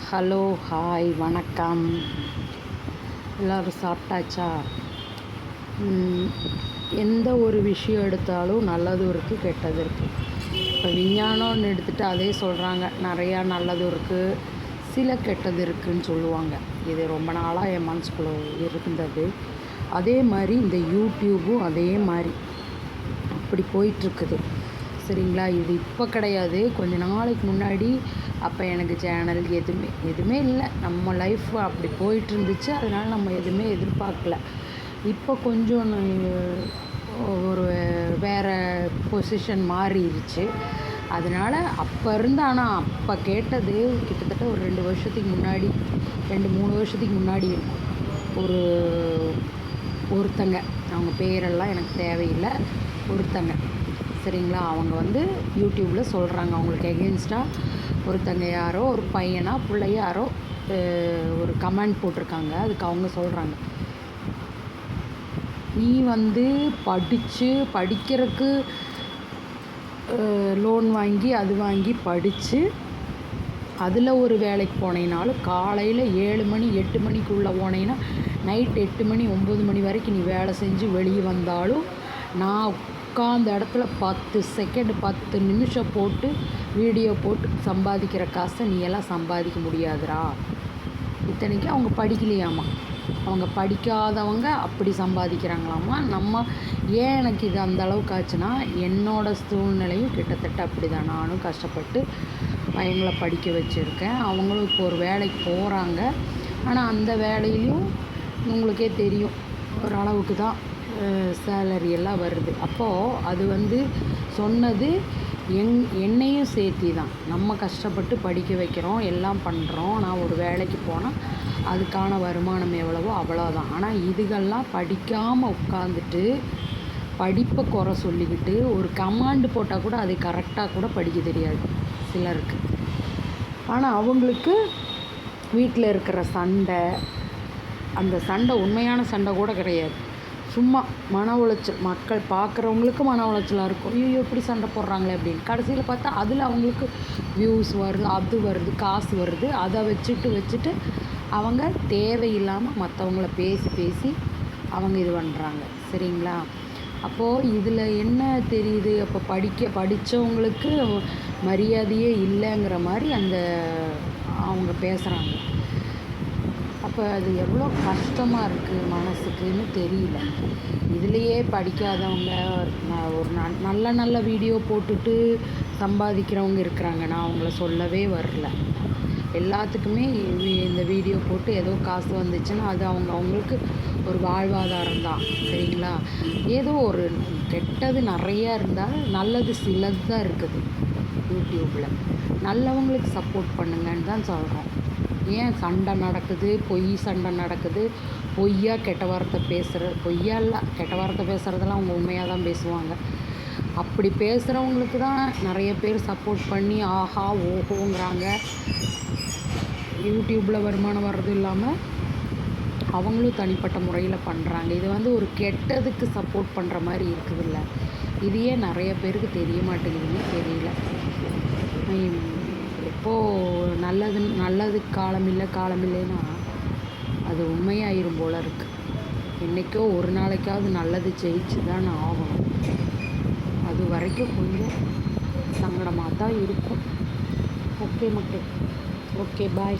Hello, hi, வணக்கம். எல்லோரும் சாப்பிட்டாச்சா? எந்த ஒரு விஷயம் எடுத்தாலும் நல்லதும் இருக்குது, கெட்டதும் இருக்குது. இப்போ விஞ்ஞானம்னு எடுத்துகிட்டு அதே சொல்கிறாங்க, நிறையா நல்லதும் இருக்குது, சில கெட்டது இருக்குதுன்னு சொல்லுவாங்க. இது ரொம்ப நாளாக என் மனசுக்குள்ளே இருந்தது. அதே மாதிரி இந்த யூடியூபும் அதே மாதிரி அப்படி போயிட்டுருக்குது. சரிங்களா? இது இப்போ கிடையாது, கொஞ்ச நாளைக்கு முன்னாடி. அப்போ எனக்கு சேனல் எதுவுமே இல்லை. நம்ம லைஃப் அப்படி போயிட்டுருந்துச்சு. அதனால் நம்ம எதுவுமே எதிர்பார்க்கல. இப்போ கொஞ்சம் ஒரு வேறு பொசிஷன் மாறிடுச்சு. அதனால் அப்போ இருந்து, ஆனால் அப்போ கேட்டது கிட்டத்தட்ட ஒரு 2 வருஷத்துக்கு முன்னாடி, 2-3 வருஷத்துக்கு முன்னாடி இருக்கும். ஒருத்தங்க, அவங்க பேரெல்லாம் எனக்கு தேவையில்லை, ஒருத்தங்க, சரிங்களா? அவங்க யூடியூப்பில் சொல்கிறாங்க, அவங்களுக்கு எகென்ஸ்டாக ஒருத்தங்க யாரோ ஒரு பையனா பிள்ளை யாரோ ஒரு கமெண்ட் போட்டிருக்காங்க. அதுக்கு அவங்க சொல்கிறாங்க, நீ படிக்கிறதுக்கு லோன் வாங்கி அது வாங்கி படித்து அதில் ஒரு வேலைக்கு போனேனாலும் காலையில் 7 மணி 8 மணிக்குள்ளே போனேன்னா நைட் 8 மணி 9 மணி வரைக்கும் நீ வேலை செஞ்சு வெளியே வந்தாலும் நான் உட்காந்த இடத்துல 10 செகண்ட் 10 நிமிஷம் போட்டு வீடியோ போட்டு சம்பாதிக்கிற காசை நீ எல்லாம் சம்பாதிக்க முடியாதுடா. இத்தனைக்கும் அவங்க படிக்கலையாமா, அவங்க படிக்காதவங்க அப்படி சம்பாதிக்கிறாங்களாமா. ஏன் எனக்கு இது அந்த அளவுக்கு ஆச்சுன்னா, என்னோடய சூழ்நிலையும் கிட்டத்தட்ட அப்படி தான். நானும் கஷ்டப்பட்டு பையங்களை படிக்க வச்சுருக்கேன். அவங்களும் இப்போ ஒரு வேலைக்கு போகிறாங்க. ஆனால் அந்த வேலையிலையும் உங்களுக்கே தெரியும், ஒரு அளவுக்கு தான் சேலரி எல்லாம் வருது. அப்போது அது சொன்னது என்னையும் சேர்த்தி தான். நம்ம கஷ்டப்பட்டு படிக்க வைக்கிறோம், எல்லாம் பண்ணுறோம். நான் ஒரு வேலைக்கு போனால் அதுக்கான வருமானம் எவ்வளவோ அவ்வளோதான். ஆனால் இதுகள்லாம் படிக்காமல் உட்காந்துட்டு படிப்பை குறை சொல்லிக்கிட்டு ஒரு கமாண்டு போட்டால் கூட அது கரெக்டாக கூட படிக்க தெரியாது சிலருக்கு. ஆனால் அவங்களுக்கு வீட்டில் இருக்கிற சண்டை, அந்த சண்டை உண்மையான சண்டை கூட கிடையாது, சும்மா மன உளைச்சல். மக்கள் பார்க்குறவங்களுக்கு மன உளைச்சலாக இருக்கும், ஐயோ எப்படி சண்டை போடுறாங்களே அப்படின்னு. கடைசியில் பார்த்தா அதில் அவங்களுக்கு வியூஸ் வருது, அது வருது, காசு வருது. அதை வச்சுட்டு அவங்க தேவையில்லாமல் மற்றவங்கள பேசி அவங்க இது பண்ணுறாங்க. சரிங்களா? அப்போது இதில் என்ன தெரியுது, அப்போ படித்தவங்களுக்கு மரியாதையே இல்லைங்கிற மாதிரி அவங்க பேசுகிறாங்க. அப்போ அது எவ்வளோ கஷ்டமாக இருக்குது மனசுக்குன்னு தெரியல. இதுலேயே படிக்காதவங்க ஒரு நல்ல வீடியோ போட்டுட்டு சம்பாதிக்கிறவங்க இருக்கிறாங்க. நான் அவங்கள சொல்லவே வரல. எல்லாத்துக்குமே இந்த வீடியோ போட்டு ஏதோ காசு வந்துச்சுன்னா அது அவங்களுக்கு ஒரு வாழ்வாதாரம் தான். சரிங்களா? ஏதோ ஒரு கெட்டது நிறையா இருந்தால் நல்லது சிலது தான் இருக்குது யூடியூப்பில். நல்லவங்களுக்கு சப்போர்ட் பண்ணுங்கன்னு தான் சொல்கிறோம். ஏன் சண்டை நடக்குது, சண்டை நடக்குது, கெட்ட வார்த்தை கெட்ட வார்த்தை பேசுகிறதெல்லாம் அவங்க உண்மையாக தான் பேசுவாங்க. அப்படி பேசுகிறவங்களுக்கு தான் நிறைய பேர் சப்போர்ட் பண்ணி ஆஹா ஓஹோங்கிறாங்க. யூடியூப்பில் வருமானம் வர்றது இல்லாமல் அவங்களும் தனிப்பட்ட முறையில் பண்ணுறாங்க. இது ஒரு கெட்டதுக்கு சப்போர்ட் பண்ணுற மாதிரி இருக்குதுல்ல. இதையே நிறைய பேருக்கு தெரிய மாட்டேங்குதுன்னு தெரியல. எப்போது நல்லதுக்கு காலம் இல்லைன்னா அது உண்மையாயிரும் போல் இருக்குது. என்றைக்கோ ஒரு நாளைக்காவது நல்லது ஜெயிச்சு தான் ஆகணும். அது வரைக்கும் கொஞ்சம் சங்கடமாக தான் இருக்கும். ஓகே மக்கள், ஓகே, பாய்.